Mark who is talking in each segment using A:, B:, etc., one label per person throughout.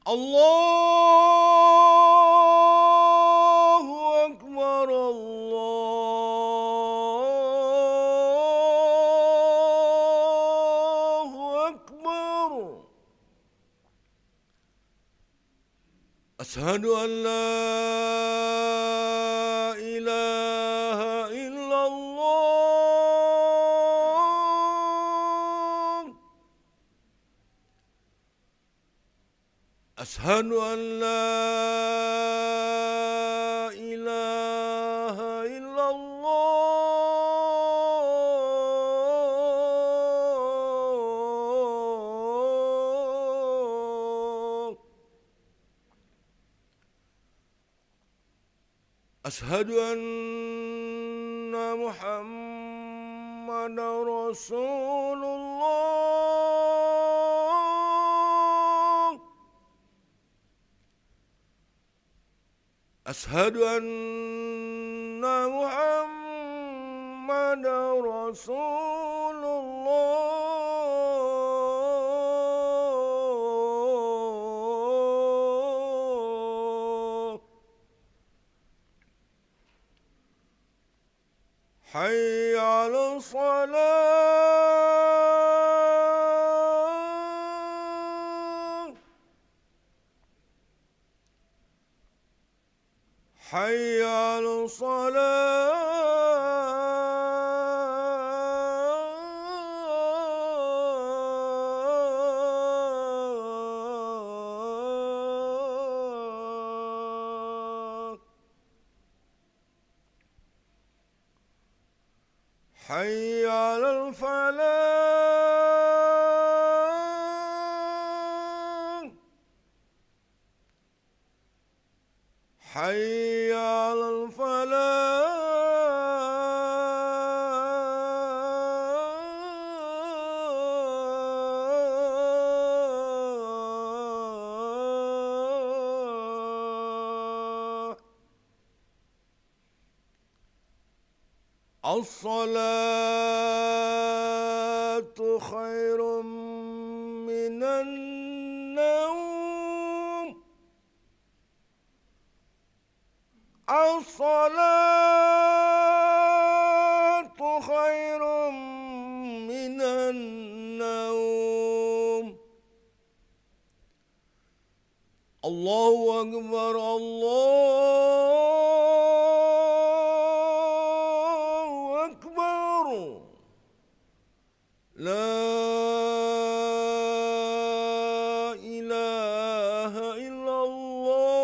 A: Allahu Akbar, Allahu Akbar. Asyhadu an la ilaha illallah. Asyhadu an la ilaha illallah. Asyhadu anna Muhammadar Rasulullah. Asyhadu anna Muhammadar Rasulullah. Hayya 'alas shalah. Hayya 'alas shalah. Hayya 'alal falah. Hayya 'alal falah. As-salatu khairum minan naum. As-salatu khairum minan naum. Allahu Akbar, Allahu Akbar. La ilaha illallah.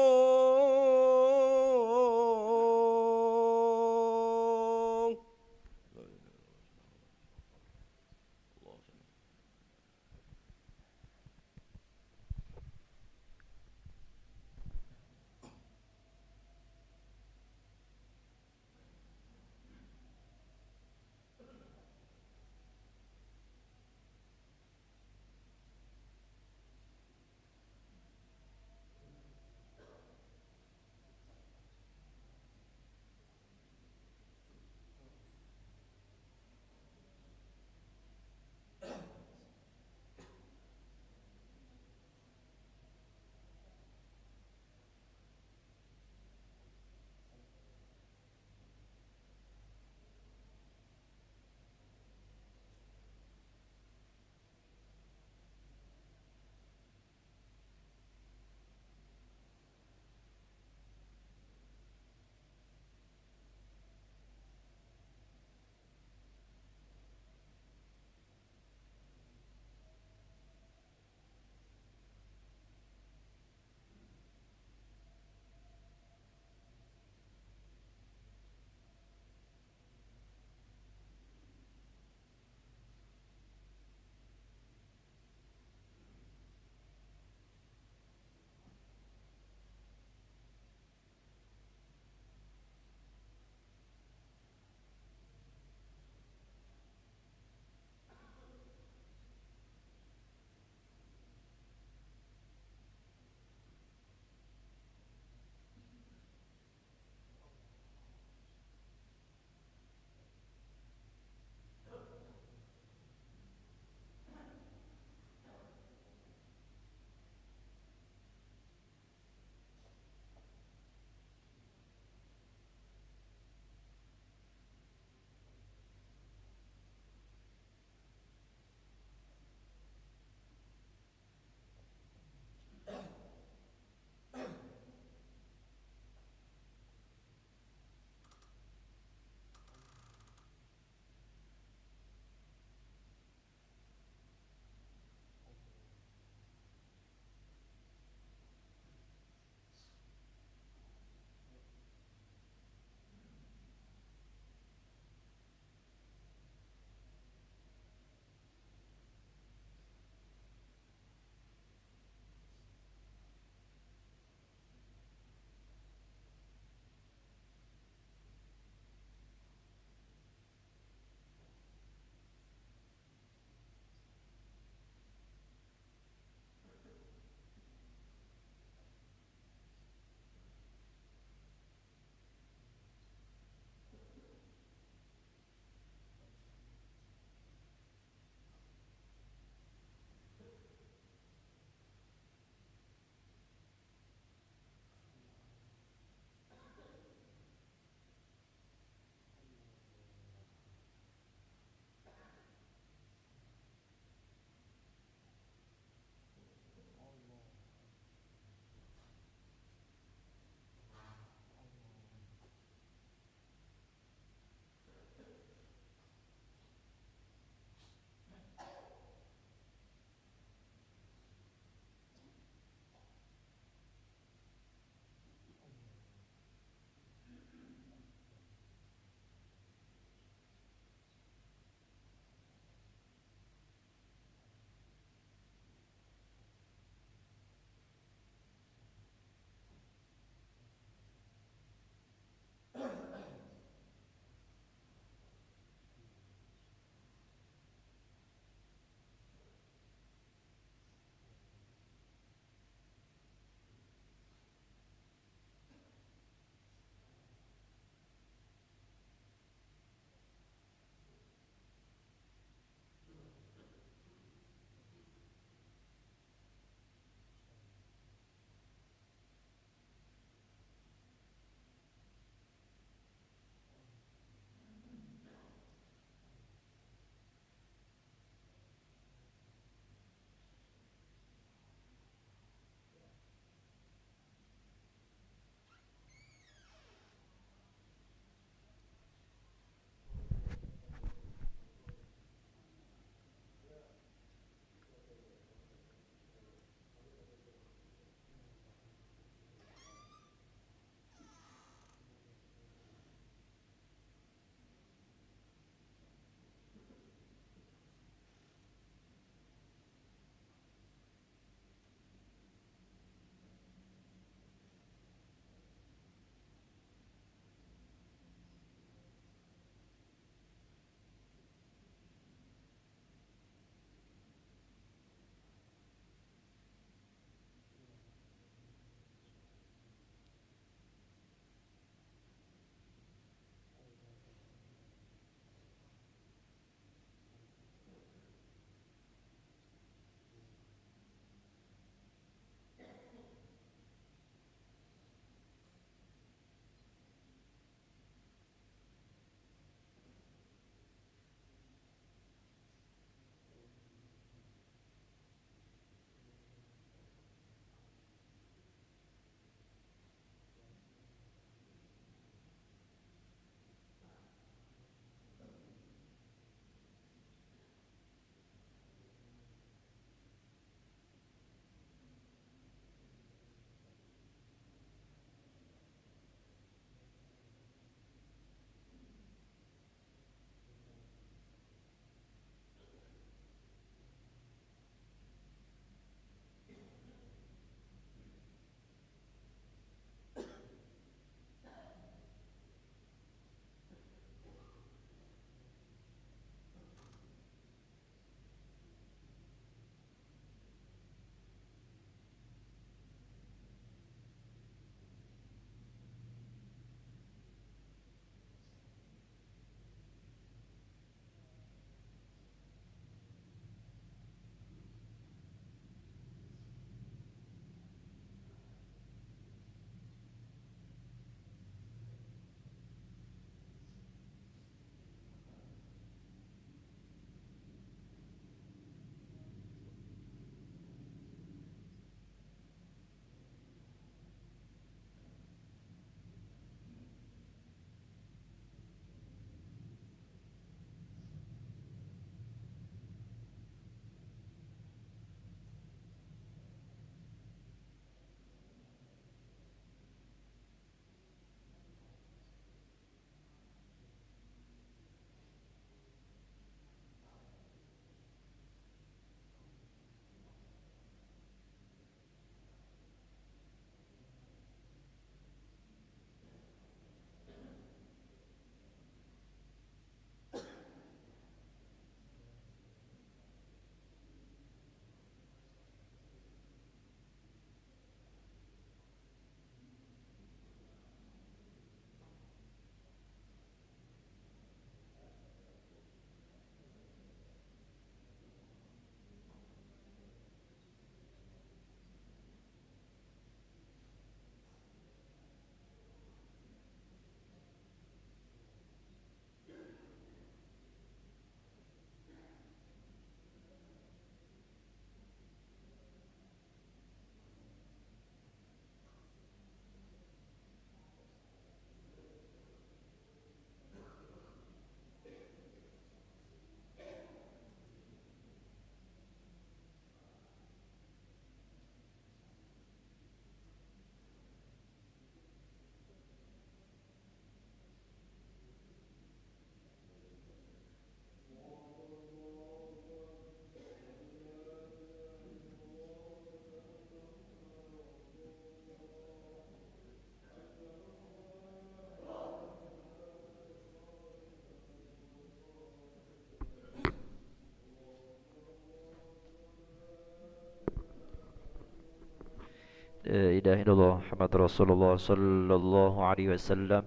B: لا إله إلا الله محمد رسول الله صلى الله عليه وسلم.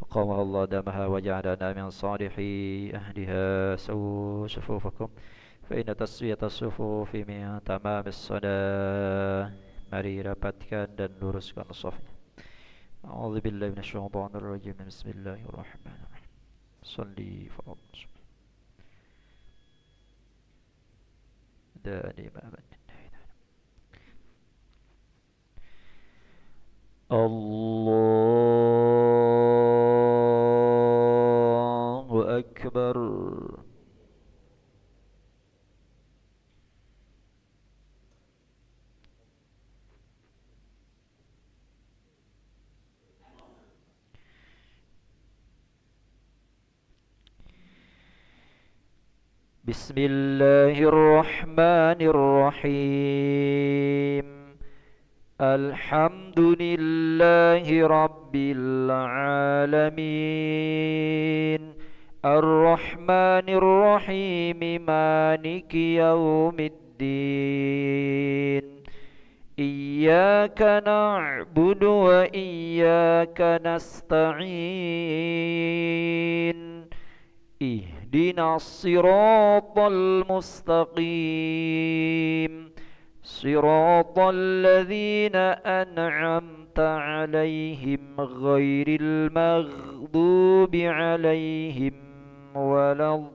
B: أقام الله دامها وجعلنا من صالح أهلها. سووا صفوفكم فإن تسوية الصفوف من تمام الصلاة. Mari rapatkan dan luruskan safnya. A'udzubillahi minasyaitonir rajim. Bismillahirrahmanirrahim. Shalli fardhu. دائما الله أكبر. بسم الله الرحمن الرحيم. الحمد لله رب العالمين الرحمن الرحيم مالك يوم الدين إياك نعبد وإياك نستعين اهدنا الصراط المستقيم صراط الذين أنعمت عليهم غير المغضوب عليهم ولا الضالين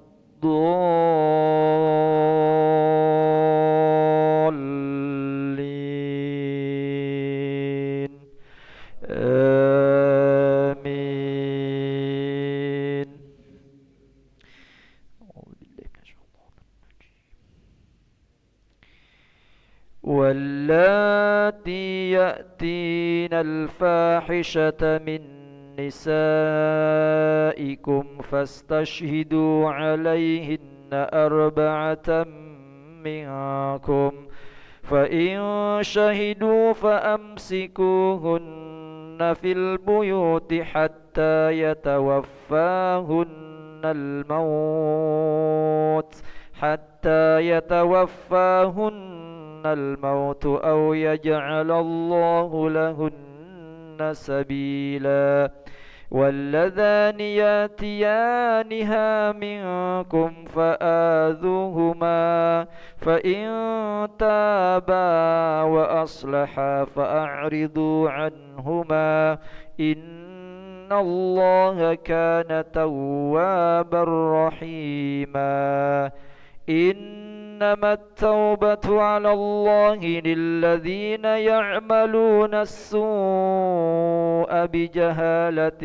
B: آمين. واللاتي يأتين الفاحشة من نسائكم فاستشهدوا عليهن أربعة منكم فإن شهدوا فأمسكوهن في البيوت حتى يتوفاهن الموت أو يجعل الله لهن سبيلا. واللذان ياتيانها منكم فآذوهما فإن تابا وأصلحا فأعرضوا عنهما إن الله كان توابا رحيما. إنما التوبة على الله للذين يعملون السوء بجهالة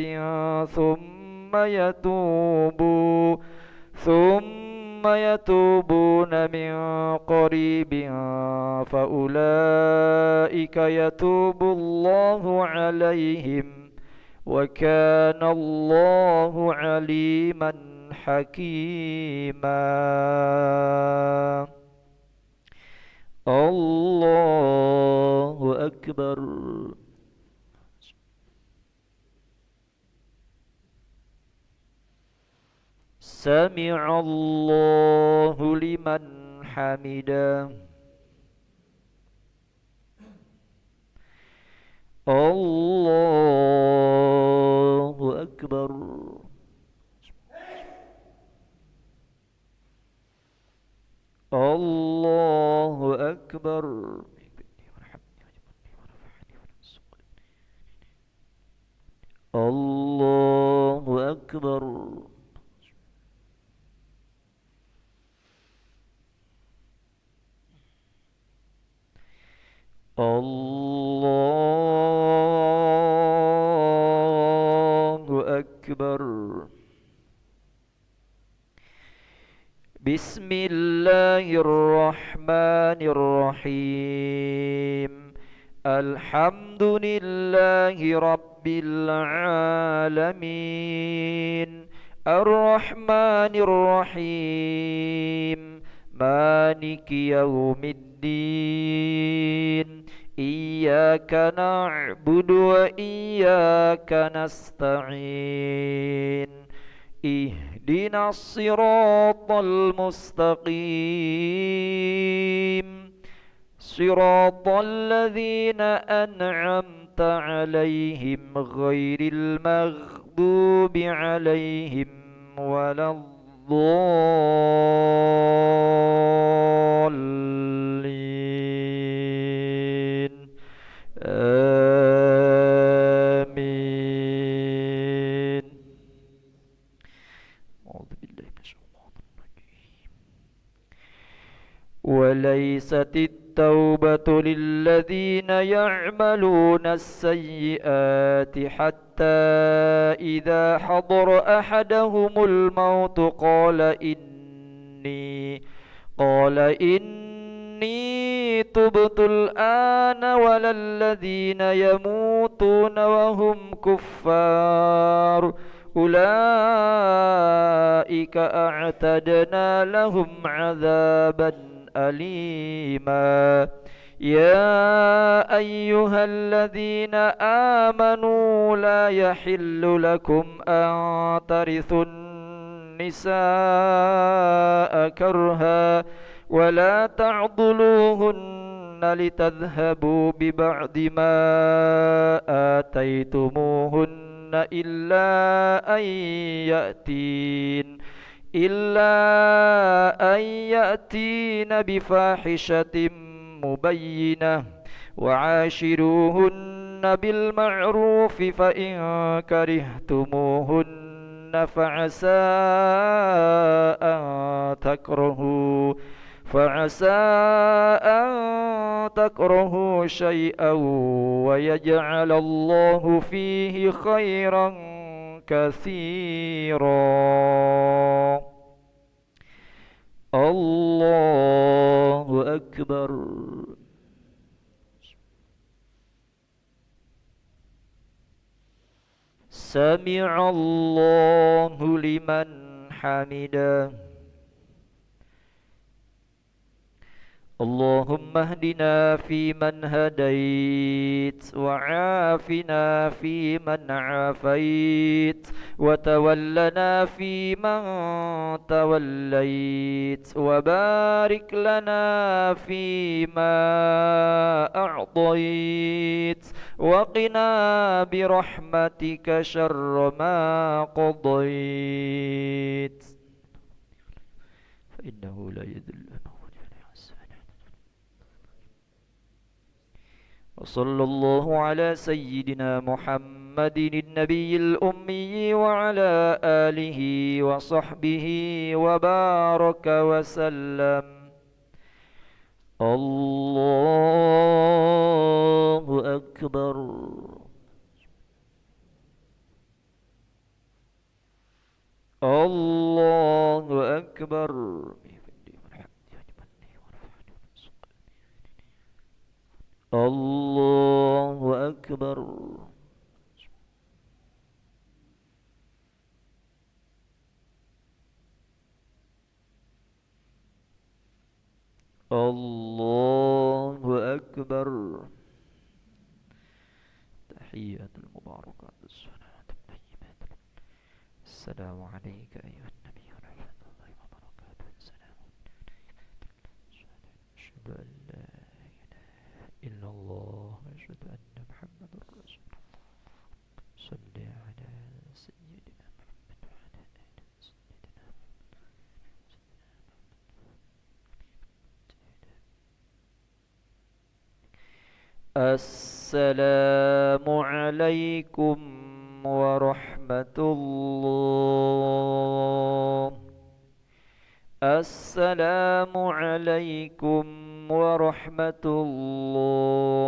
B: ثم يتوبون من قريب فأولئك يتوب الله عليهم وكان الله عليما حكيما. الله أكبر. سمع الله لمن حمده. الله أكبر. الله أكبر. الله أكبر. الله أكبر. بسم الله الرحمن الرحيم. الحمد لله رب العالمين الرحمن الرحيم مالك يوم الدين إياك نعبد وإياك نستعين اهدنا الصراط المستقيم صراط الذين أنعمت عليهم غير المغضوب عليهم ولا الضالين آمين. أعوذ بالله من الشيطان الرجيم. وليست التوبة للذين يعملون السيئات حتى إذا حضر أحدهم الموت قال إني تبت الآن ولا الذين يموتون وهم كفار أولئك أعتدنا لهم عذابا أليما. يا أيها الذين آمنوا لا يحل لكم أن ترثوا النساء كرها ولا تعضلوهن لتذهبوا ببعض ما آتيتموهن إلا أن يأتين بفاحشة مبينة وعاشروهن بالمعروف فإن كرهتموهن فعسى أن تكرهوا شيئا ويجعل الله فيه خيرا كثيرا. الله أكبر. سمع الله لمن حمده. اللهم اهدنا فيمن هديت وعافنا فيمن عافيت وتولنا فيمن توليت وبارك لنا فيما أعطيت وقنا برحمتك شر ما قضيت فإنه لا يذل. وصلى الله على سيدنا محمد النبي الأمي وعلى آله وصحبه وبارك وسلم. الله أكبر. الله أكبر. الله أكبر. الله أكبر. تحيات المباركات الصلاة الطيبات. السلام عليك أيها النبي ورحمة الله وبركاته. السلام أشهد أن لا إلا الله أشهد أن محمد رسول الله. صل على سيدنا محمد وعلى آل سيدنا محمد. السلام عليكم ورحمة الله. السلام عليكم ورحمة الله.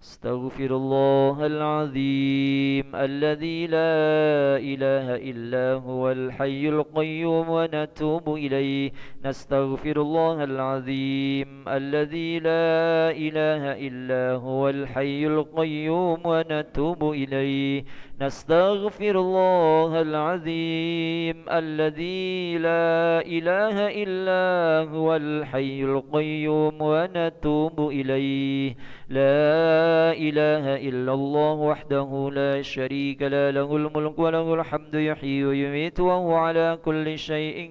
B: استغفر الله العظيم الذي لا إله إلا هو الحي القيوم ونتوب إليه. نستغفر الله العظيم الذي لا إله إلا هو الحي القيوم ونتوب إليه. نستغفر الله العظيم الذي لا إله إلا هو الحي القيوم ونتوب إليه. لا إله إلا الله وحده لا شريك له الملك وله الحمد يحيي ويميت وهو على كل شيء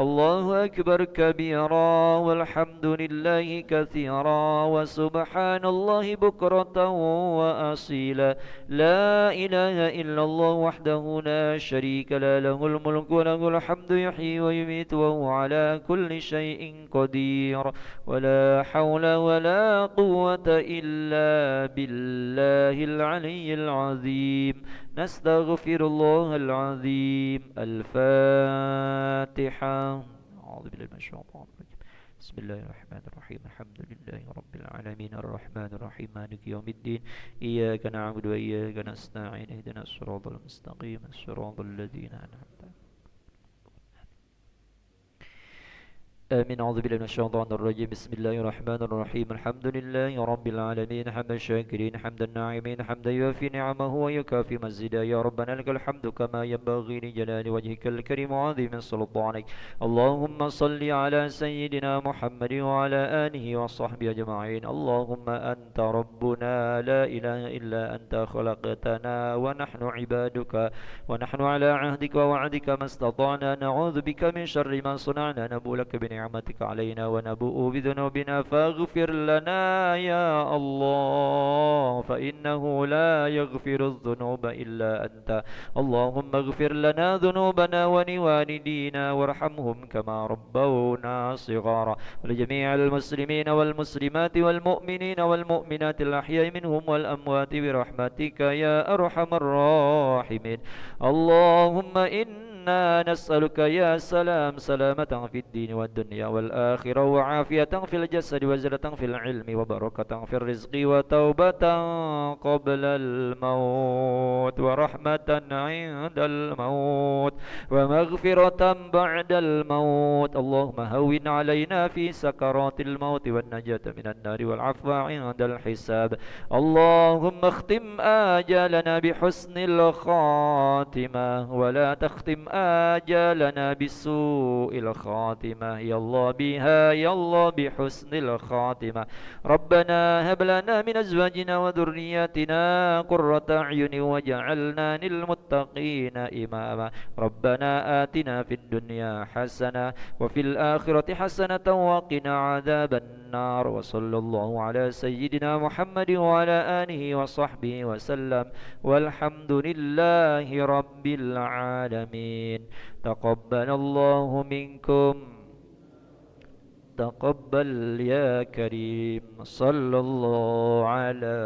B: الله أكبر كبيرا والحمد لله كثيرا وسبحان الله بكرة وأصيلا لا إله إلا الله وحده لا شريك له الملك وله الحمد يحيي ويميت وهو على كل شيء قدير ولا حول ولا قوة إلا بالله العلي العظيم نستغفر الله العظيم الفاتحة أعوذ بالله من الشيطان الرجيم بسم الله الرحمن الرحيم الحمد لله رب العالمين الرحمن الرحيم مالك يوم الدين إياك نعبد وإياك نستعين اهدنا الصراط المستقيم الصراط الذين أنعمت آمين أعوذ بالله من الشيطان الرجيم بسم الله الرحمن الرحيم الحمد لله رب العالمين حمد الشاكرين حمد الناعمين حمدا يوافي نعمه ويكافي مزيدا يا ربنا لك الحمد كما ينبغي لجلال وجهك الكريم وعظيم سلطانك اللهم صل على سيدنا محمد وعلى آله وصحبه أجمعين اللهم أنت ربنا لا إله إلا أنت خلقتنا ونحن عبادك ونحن على عهدك ووعدك ما استطعنا نعوذ بك من شر ما صنعنا نبو لك بنعمتك علينا ونبوء بذنوبنا فاغفر لنا يا الله فإنه لا يغفر الذنوب إلا أنت اللهم اغفر لنا ذنوبنا ولوالدينا وارحمهم كما ربونا صغارا ولجميع المسلمين والمسلمات والمؤمنين والمؤمنات الأحياء منهم والأموات برحمتك يا أرحم الراحمين اللهم إنا نسألك يا سلام سلامة في الدين والدنيا والآخرة وعافية في الجسد وزلة في العلم وبركة في الرزق وتوبة قبل الموت ورحمة عند الموت ومغفرة بعد الموت اللهم هون علينا في سكرات الموت والنجاة من النار والعفو عند الحساب اللهم اختم آجالنا بحسن الخاتمة ولا تختم آجالنا بسوء الخاتمة يا الله بها يا الله بحسن الخاتمة ربنا هب لنا من أزواجنا وذرياتنا قرة أعين وجعلنا للمتقين إماما ربنا آتنا في الدنيا حسنة وفي الآخرة حسنة وقنا عذاب النار وصلى الله على سيدنا محمد وعلى آله وصحبه وسلم والحمد لله رب العالمين تقبل الله منكم تقبل يا كريم صلى الله على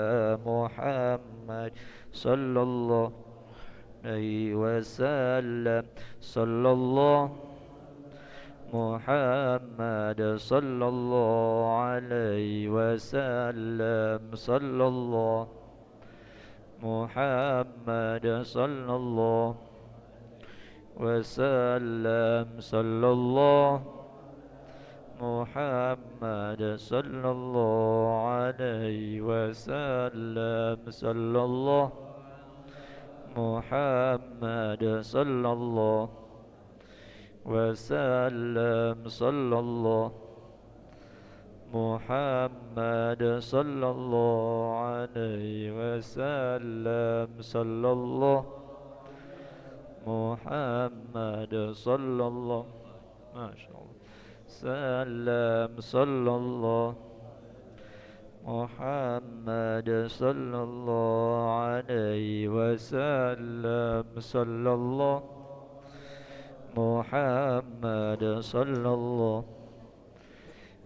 B: محمد صلى الله عليه وسلم صلى الله محمد صلى الله عليه وسلم صلى الله محمد صلى الله وسلم صلى الله محمد صلى الله عليه وسلم صلى الله محمد صلى الله وسلم صلى الله محمد صلى الله عليه وسلم صلى الله محمد صلى الله ما شاء الله سلم صلى الله محمد صلى الله عليه وسلم صلى الله محمد صلى الله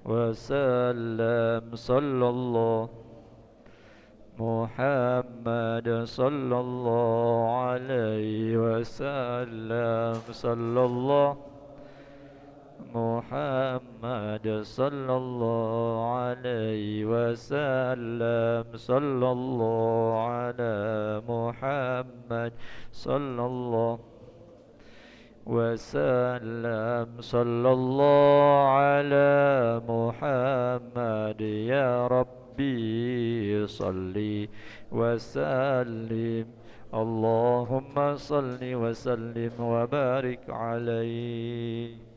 B: وسلم صلى الله محمد صلى الله عليه وسلم صلى الله محمد صلى الله عليه وسلم صلى الله على محمد صلى الله وسلم صلى الله على محمد يا ربي صلي وسلم اللهم صل وسلم وبارك عليه.